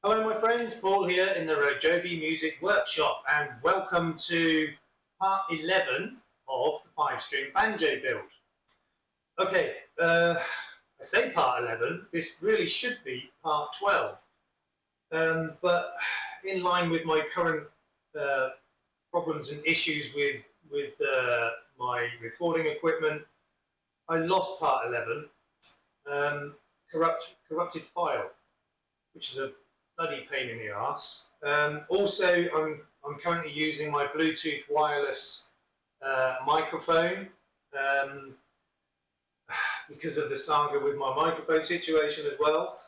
Hello my friends, Paul here in the RoJoBe Music Workshop and welcome to part 11 of the 5-string banjo build. Okay, I say part 11, this really should be part 12, but in line with my current problems and issues with my recording equipment, I lost part 11, corrupted file, which is a bloody pain in the arse. Also, I'm currently using my Bluetooth wireless microphone because of the saga with my microphone situation as well.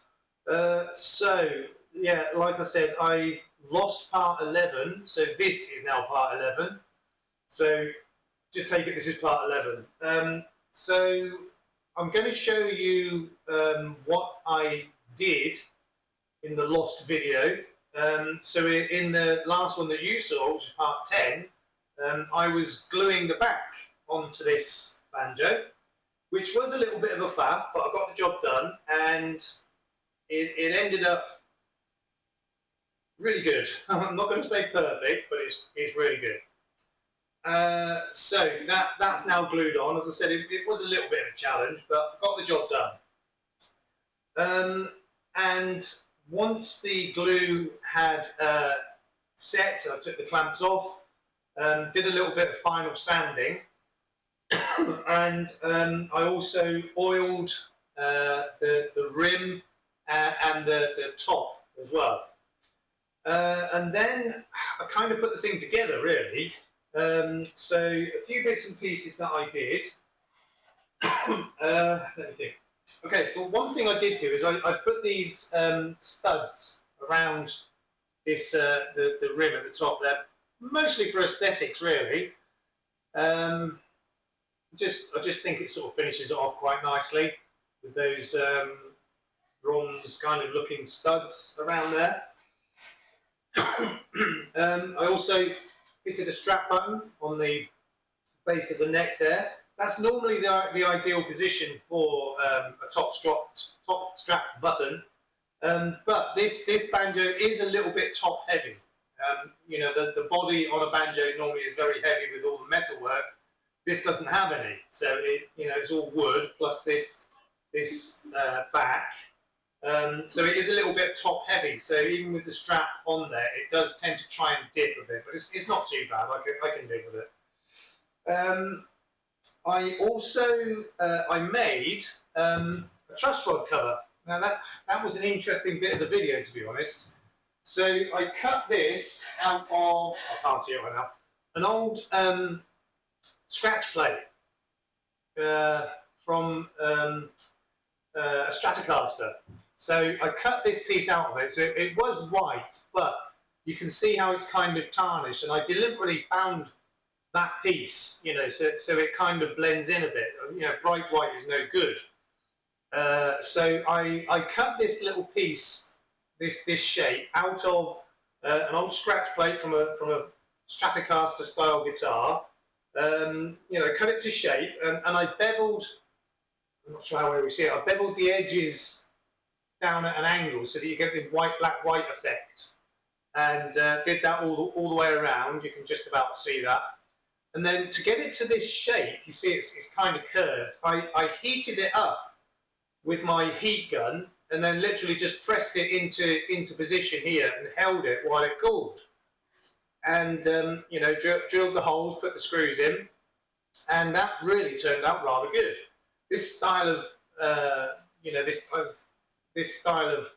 So, yeah, like I said, I lost part 11, so this is now part 11. So, just take it this is part 11. So, I'm going to show you what I did in the lost video. So in the last one that you saw, which is part 10, I was gluing the back onto this banjo, which was a little bit of a faff, but I got the job done, and it ended up really good. I'm not going to say perfect, but it's really good. So that's now glued on. As I said, it was a little bit of a challenge, but I got the job done. And once the glue had set, I took the clamps off, did a little bit of final sanding, and I also oiled the rim and the top as well. And then I kind of put the thing together, really. So a few bits and pieces that I did. Let me think. Okay, for one thing I did do is I put these studs around this the rim at the top there, mostly for aesthetics, really. I just think it sort of finishes it off quite nicely with those bronze kind of looking studs around there. I also fitted a strap button on the base of the neck there. That's normally the ideal position for a top strap button, but this banjo is a little bit top heavy. You know, the body on a banjo normally is very heavy with all the metal work. This doesn't have any, so it's all wood plus this back. So it is a little bit top heavy. So even with the strap on there, it does tend to try and dip a bit, but it's not too bad. I can deal with it. I also I made a truss rod cover. Now that was an interesting bit of the video, to be honest. So I cut this out of, I can't see it right now, an old scratch plate from a Stratocaster. So I cut this piece out of it. So it was white, but you can see how it's kind of tarnished, and I deliberately found that piece, so it kind of blends in a bit. Bright white is no good. So I cut this little piece, this shape, out of an old scratch plate from a Stratocaster style guitar. Cut it to shape, and I beveled. I'm not sure how well we see it. I beveled the edges down at an angle so that you get the black white effect, and did that all the way around. You can just about see that. And then to get it to this shape, you see it's kind of curved. I heated it up with my heat gun and then literally just pressed it into position here and held it while it cooled. And drilled the holes, put the screws in, and that really turned out rather good. This style of this style of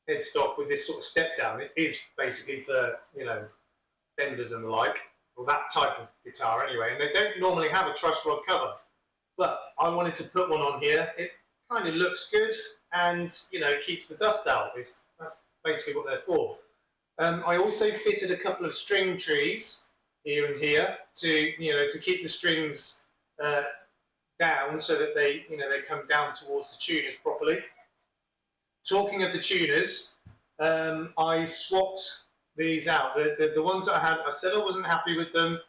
headstock with this sort of step down, it is basically for Fenders and the like. Well, that type of guitar anyway, and they don't normally have a truss rod cover, but I wanted to put one on here. It kind of looks good, and keeps the dust out. That's basically what they're for. I also fitted a couple of string trees here and here to keep the strings down so that they come down towards the tuners properly. Talking of the tuners, I swapped these out. The ones that I had, I said I wasn't happy with them,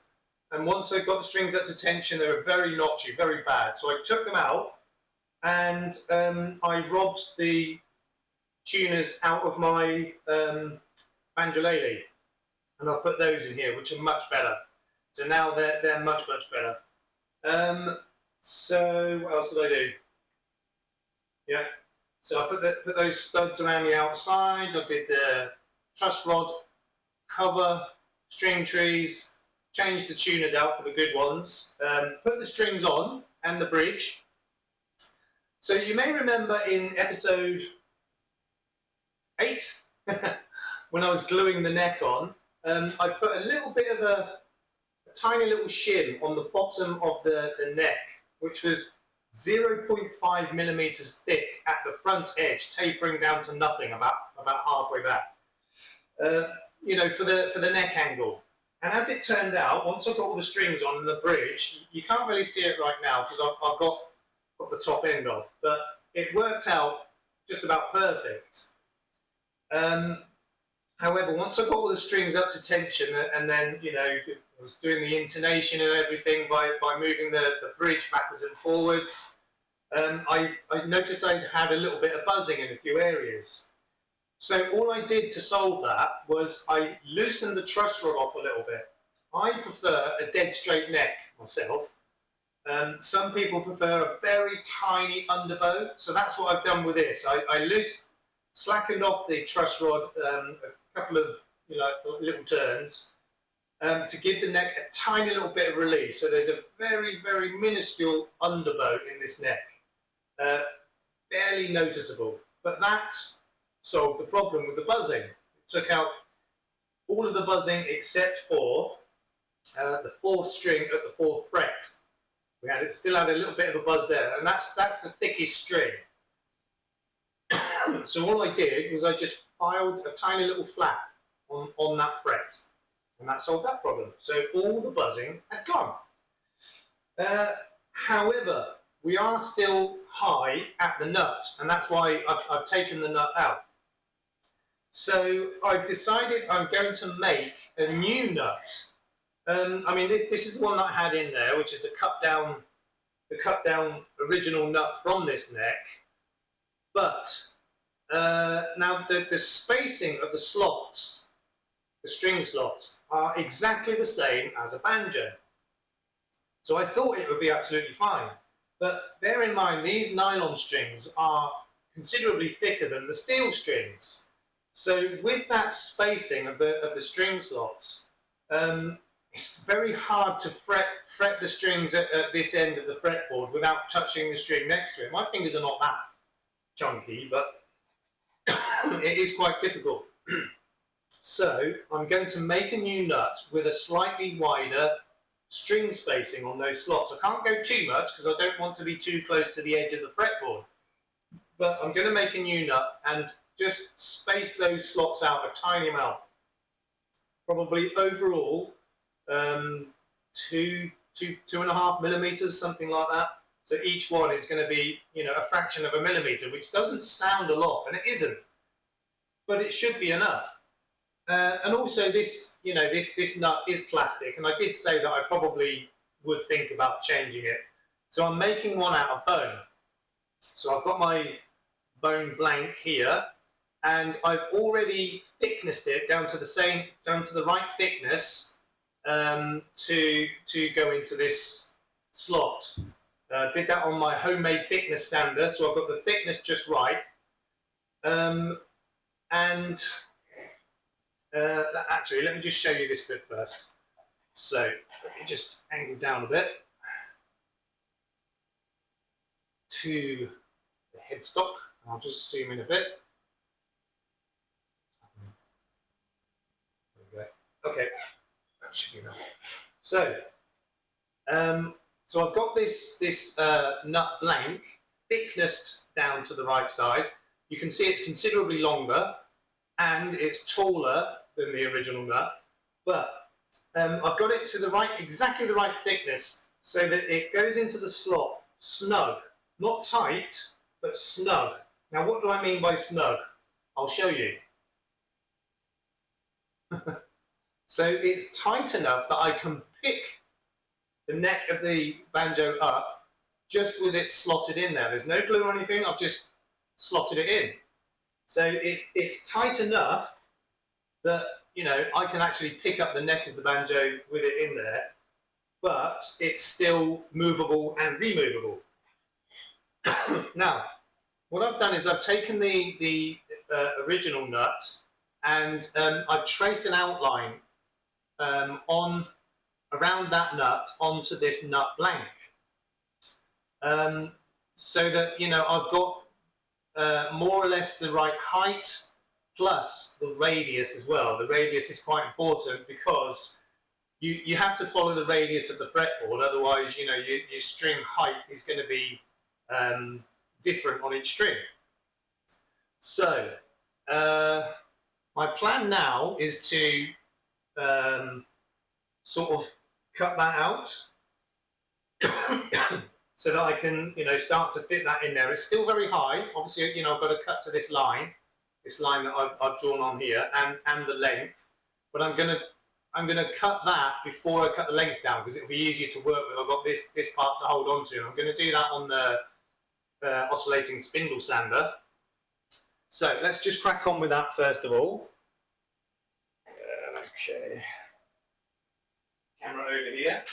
and once I got the strings up to tension, they were very notchy, very bad. So I took them out, and I robbed the tuners out of my Banjo, and I'll put those in here, which are much better. So now they're much better. So what else did I do? Yeah. So I put those studs around the outside. I did the truss rod cover, string trees, changed the tuners out for the good ones, put the strings on and the bridge. So you may remember in episode 8, when I was gluing the neck on, I put a little bit of a tiny little shim on the bottom of the neck, which was 0.5 millimeters thick at the front edge, tapering down to nothing about halfway back. You know, for the neck angle. And as it turned out, once I got all the strings on the bridge, you can't really see it right now because I've got the top end off, but it worked out just about perfect. However, once I got all the strings up to tension, and then, you know, I was doing the intonation and everything by moving the bridge backwards and forwards, I noticed I had a little bit of buzzing in a few areas. So all I did to solve that was I loosened the truss rod off a little bit. I prefer a dead straight neck myself. Some people prefer a very tiny underbow, so that's what I've done with this. I slackened off the truss rod a couple of little turns to give the neck a tiny little bit of relief. So there's a very minuscule underbow in this neck, barely noticeable, but that solved the problem with the buzzing. It took out all of the buzzing except for the 4th string at the 4th fret. It still had a little bit of a buzz there, and that's the thickest string. So all I did was I just filed a tiny little flap on that fret, and that solved that problem. So all the buzzing had gone. However, we are still high at the nut, and that's why I've taken the nut out. So I've decided I'm going to make a new nut. I mean, this is the one that I had in there, which is the cut down original nut from this neck. But now the spacing of the slots, the string slots, are exactly the same as a banjo. So I thought it would be absolutely fine. But bear in mind, these nylon strings are considerably thicker than the steel strings. So with that spacing of the string slots, it's very hard to fret the strings at this end of the fretboard without touching the string next to it. My fingers are not that chunky, but it is quite difficult. So I'm going to make a new nut with a slightly wider string spacing on those slots. I can't go too much because I don't want to be too close to the edge of the fretboard. But I'm going to make a new nut and just space those slots out a tiny amount. Probably overall 2.5 millimeters, something like that. So each one is going to be, a fraction of a millimeter, which doesn't sound a lot, and it isn't, but it should be enough. And also this nut is plastic, and I did say that I probably would think about changing it. So I'm making one out of bone. So I've got my bone blank here, and I've already thicknessed it down to the right thickness to go into this slot. Did that on my homemade thickness sander, so I've got the thickness just right. Actually, let me just show you this bit first. So let me just angle down a bit to the headstock. I'll just zoom in a bit. There we go. Okay, that should be enough. So, so I've got this nut blank thicknessed down to the right size. You can see it's considerably longer and it's taller than the original nut, but I've got it to exactly the right thickness so that it goes into the slot snug, not tight, but snug. Now, what do I mean by snug? I'll show you. So it's tight enough that I can pick the neck of the banjo up just with it slotted in there. There's no glue or anything, I've just slotted it in. So it's tight enough that, you know, I can actually pick up the neck of the banjo with it in there, but it's still movable and removable. Now, what I've done is I've taken the original nut and I've traced an outline on around that nut onto this nut blank, so that, you know, I've got more or less the right height plus the radius as well. The radius is quite important because you have to follow the radius of the fretboard, otherwise, you know, your string height is going to be different on each string. So my plan now is to sort of cut that out so that I can, you know, start to fit that in there. It's still very high. Obviously, you know, I've got to cut to this line that I've drawn on here, and the length. But I'm gonna cut that before I cut the length down because it'll be easier to work with. I've got this part to hold on to. And I'm going to do that on the oscillating spindle sander. So let's just crack on with that first of all. Okay. Camera over here.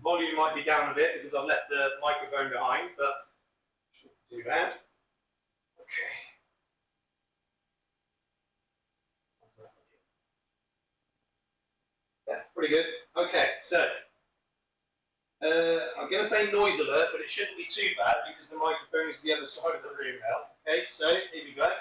Volume might be down a bit because I've left the microphone behind, but shouldn't be too bad. Okay. Yeah, pretty good. Okay, so I'm going to say noise alert, but it shouldn't be too bad because the microphone is the other side of the room now. Okay, so here we go.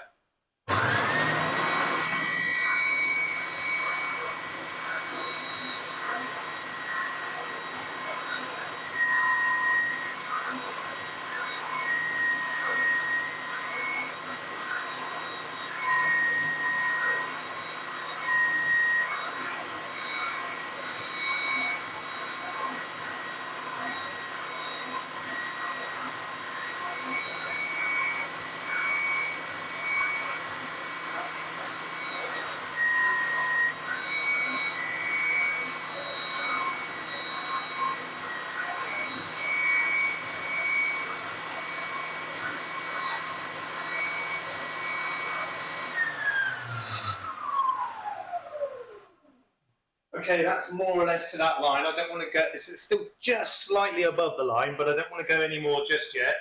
Okay, that's more or less to that line. I don't want to go, it's still just slightly above the line, but I don't want to go any more just yet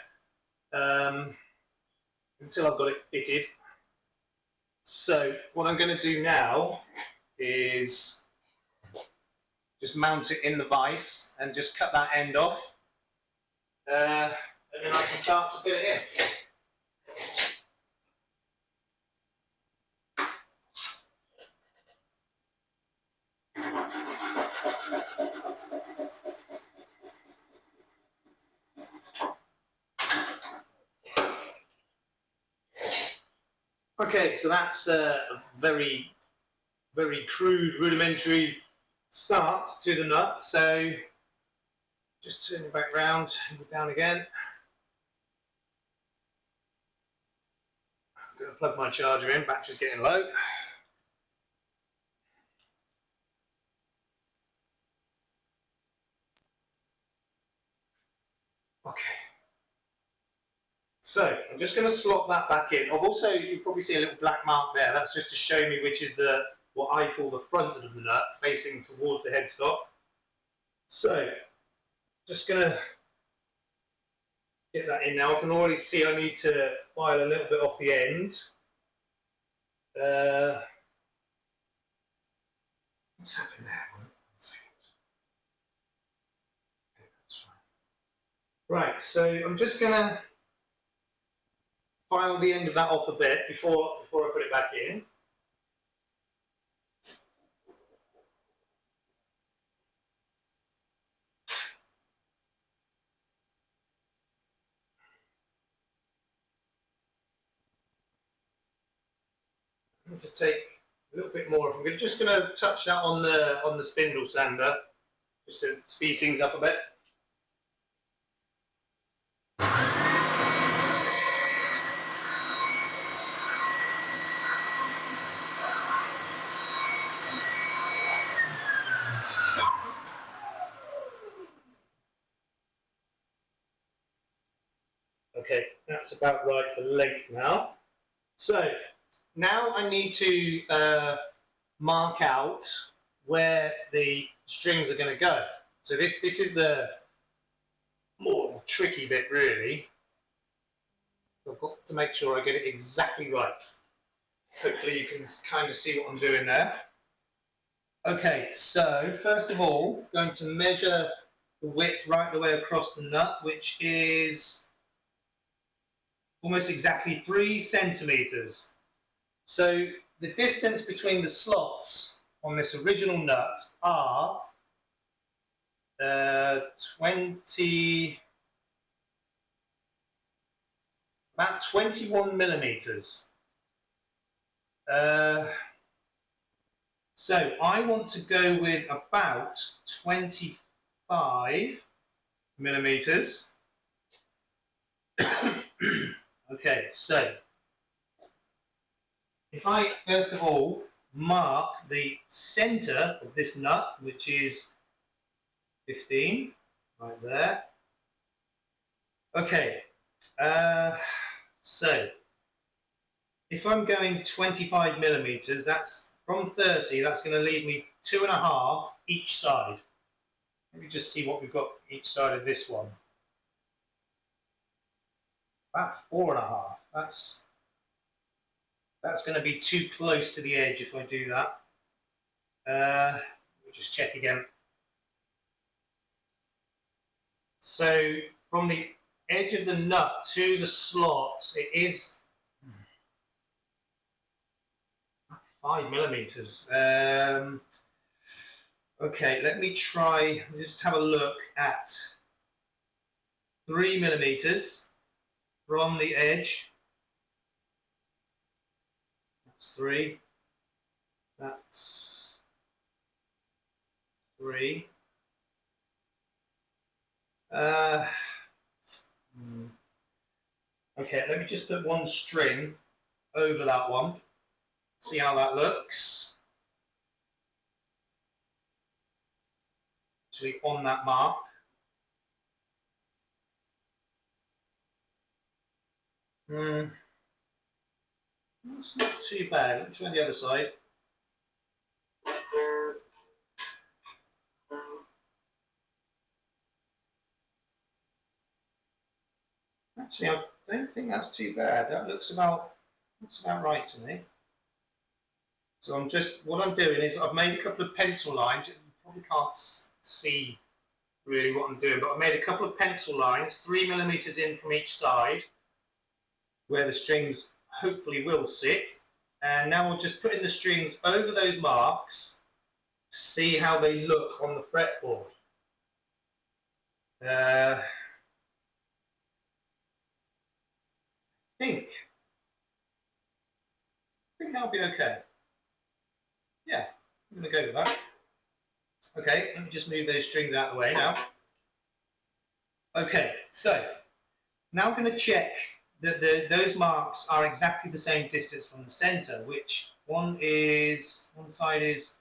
until I've got it fitted. So what I'm going to do now is just mount it in the vise and just cut that end off, and then I can start to fit it in. Okay, so that's a very, very crude, rudimentary start to the nut. So just turn it back round and go down again. I'm going to plug my charger in, battery's getting low. Okay. So I'm just going to slot that back in. I've also, you probably see a little black mark there. That's just to show me which is the, what I call the front of the nut, facing towards the headstock. So just going to get that in now. I can already see I need to file a little bit off the end. What's happened there? 1 second. Okay, that's fine. Right, so I'm just going to file the end of that off a bit before I put it back in. I need to take a little bit more. I'm just going to touch that on the spindle sander just to speed things up a bit. Okay, that's about right for length now. So now I need to mark out where the strings are going to go. So this is the more tricky bit, really. I've got to make sure I get it exactly right. Hopefully you can kind of see what I'm doing there. Okay, so first of all, going to measure the width right the way across the nut, which is almost exactly 3 centimeters. So the distance between the slots on this original nut are 21 millimeters. So I want to go with about 25 millimeters. Okay, so if I first of all mark the center of this nut, which is 15, right there. Okay, so if I'm going 25 millimeters, that's from 30, that's going to leave me 2.5 each side. Let me just see what we've got each side of this one. About 4.5. That's going to be too close to the edge if I do that. We'll just check again. So from the edge of the nut to the slot, it is 5 millimeters. Okay, let me try, just have a look at 3 millimeters from the edge. That's 3. That's 3. Okay, let me just put one string over that one. See how that looks. Actually, on that mark. That's not too bad. Let me try the other side. Actually, I don't think that's too bad. That looks about right to me. So what I'm doing is I've made a couple of pencil lines. You probably can't see really what I'm doing, but I've made a couple of pencil lines, 3 millimeters in from each side, where the strings hopefully will sit. And now we'll just put in the strings over those marks to see how they look on the fretboard. I think that'll be okay. Yeah, I'm going to go with that. Okay, let me just move those strings out of the way now. Okay, so now I'm going to check that those marks are exactly the same distance from the center, which one side is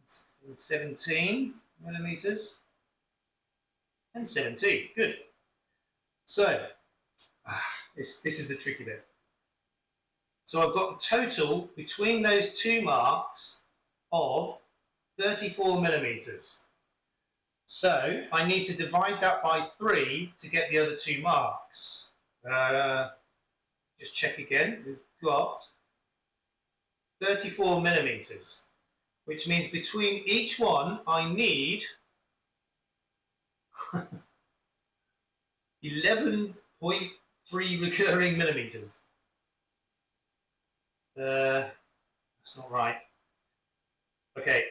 16, 17 millimeters and 17. Good. So this is the tricky bit. So I've got a total between those two marks of 34 millimeters. So I need to divide that by 3 to get the other 2 marks. Just check again. We've got 34 millimeters, which means between each one I need 11.3 recurring millimeters. That's not right. Okay.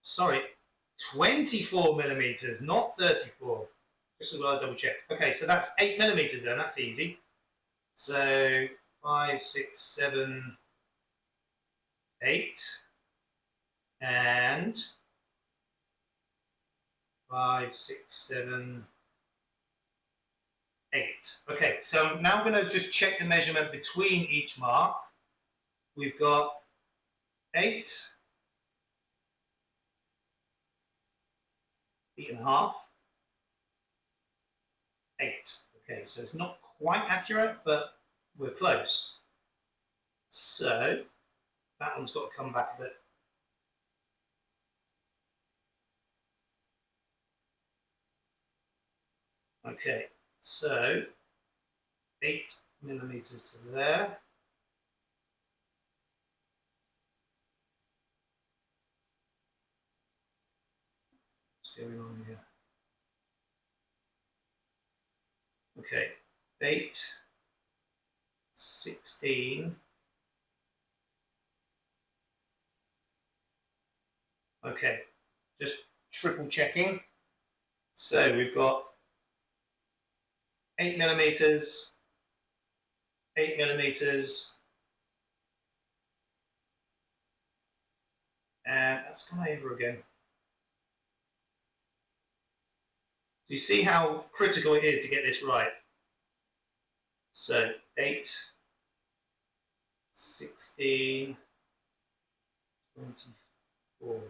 Sorry, 24 millimeters, not 34. Just as well I double checked. Okay, so that's 8 millimeters then, that's easy. So 5, 6, 7, 8, and 5, 6, 7, 8. Okay, so now I'm going to just check the measurement between each mark. We've got 8, 8.5, Okay, so it's not quite accurate, but we're close. So that one's got to come back a bit. Okay, so 8mm to there. What's going on here? Okay, 8, 16. Okay, just triple checking. So we've got 8mm, 8mm, and that's gone over again. Do you see how critical it is to get this right? So 8, 16, 24.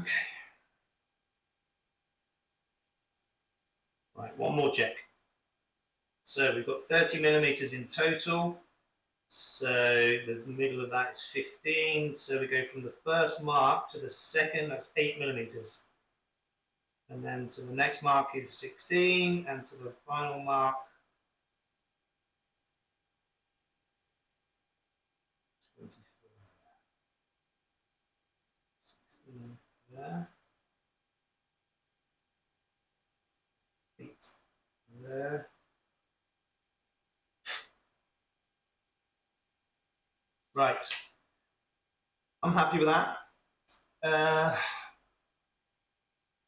Okay. Right, one more check. So we've got 30mm in total. So the middle of that is 15. So we go from the first mark to the second, that's 8mm. And then to the next mark is 16, and to the final mark, 24. 16 there. 8 there. Right. I'm happy with that.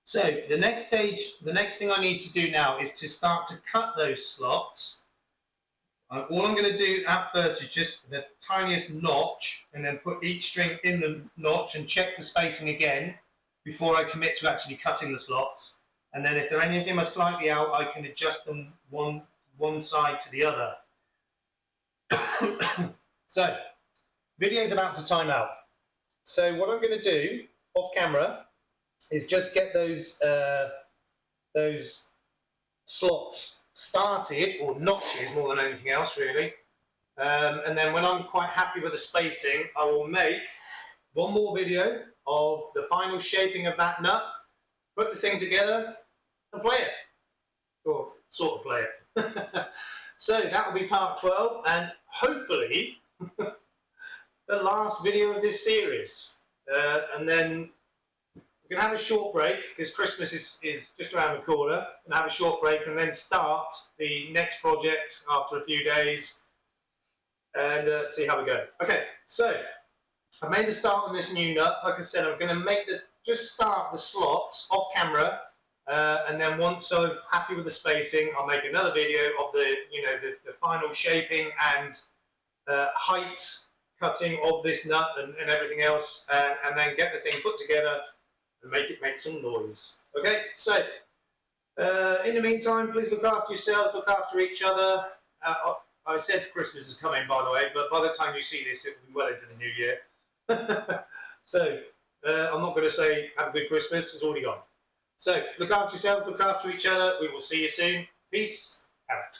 So the next stage, the next thing I need to do now is to start to cut those slots. All I'm going to do at first is just the tiniest notch, and then put each string in the notch and check the spacing again before I commit to actually cutting the slots. And then if any of them are slightly out, I can adjust them one side to the other. So, video's about to time out. So what I'm going to do off camera is just get those slots started, or notches more than anything else really. And then when I'm quite happy with the spacing, I will make one more video of the final shaping of that nut, put the thing together and play it, or sort of play it. So that will be part 12, and hopefully the last video of this series. And then we're going to have a short break because Christmas is just around the corner. We're going to have a short break and then start the next project after a few days and see how we go. Okay, so I made a start on this new nut. Like I said, I'm going to just start the slots off camera, and then once I'm happy with the spacing, I'll make another video of the final shaping and height cutting of this nut and everything else, and then get the thing put together and make it make some noise. Okay, so in the meantime, please look after yourselves, look after each other. I said Christmas is coming, by the way, but by the time you see this, it will be well into the new year. So I'm not going to say have a good Christmas, it's already gone. So look after yourselves, look after each other. We will see you soon. Peace out.